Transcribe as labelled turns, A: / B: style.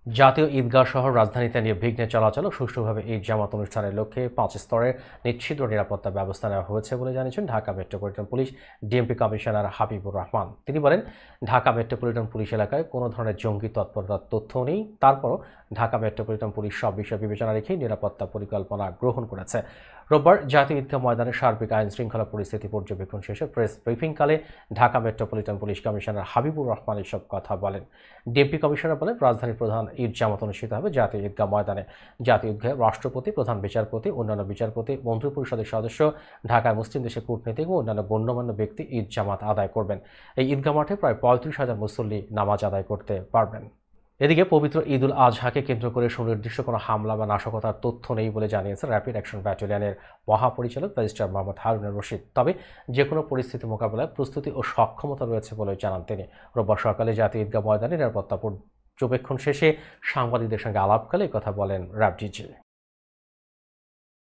A: জাতীয় ঈদগাহ সহ রাজধানীতে নির্বিঘ্নে চলাচল ও সুষ্ঠুভাবে ঈদ জামাত অনুষ্ঠানের লক্ষ্যে ৫ স্তরের নিশ্চিত নিরাপত্তা ব্যবস্থা নেওয়া হয়েছে বলে জানিয়েছেন Dhaka metropolitan police DMP commissioner Habibur Rahman. তিনি বলেন, ঢাকা মেট্রোপলিটন পুলিশ এলাকায় কোনো ধরনের জঙ্গি তৎপরতার তথ্য নেই। তারপরও ঢাকা মেট্রোপলিটন পুলিশ সব বিষয় বিবেচনা রেখেই নিরাপত্তা পরিকল্পনা গ্রহণ করেছে। রোববার জাতীয় ঈদগাহ ময়দানে সার্বিক আইন শৃঙ্খলা পরিস্থিতি পর্যবেক্ষণ শেষে প্রেস ব্রিফিংকালে Dhaka metropolitan police commissioner Habibur Rahman এসব কথা বলেন। ডিএমপি কমিশনার বলেন, রাজধানীর প্রধান ঈদ জামাত অনুষ্ঠিত হবে জাতীয় ঈদগাহ ময়দানে। জাতীয় ঈদগাহে রাষ্ট্রপতি, প্রধান বিচারপতি, অন্যান্য বিচারপতি, মন্ত্রিপরিষদের সদস্য, ঢাকায় মুসলিম দেশের কূটনীতিক ও অন্যান্য গণ্যমান্য ব্যক্তি ঈদ জামাত আদায় করবেন। এই ঈদগাহ মাঠে প্রায় ৩৫,০০০ মুসল্লি নামাজ আদায় করতে পারবেন। এদিকে পবিত্র ঈদ উল আজহাকে কেন্দ্র করে সুনির্দিষ্ট কোনো হামলা বা নাশকতার তথ্য নেই বলে জানিয়েছে র্যাপিড অ্যাকশন ব্যাটালিয়নের মহাপরিচালক ব্যারিস্টার মোহাম্মদ হারুনুর রশিদ। তবে যে কোনো পরিস্থিতি মোকাবেলায় প্রস্তুতি ও সক্ষমতা রয়েছে বলে জানান তিনি। রোববার সকালে জাতীয় ঈদগাহ ময়দানে নিরাপত্তা পর্যবেক্ষণ শেষে সাংবাদিকদের সঙ্গে আলাপকালে কথা বলেন র্যাব ডিজি।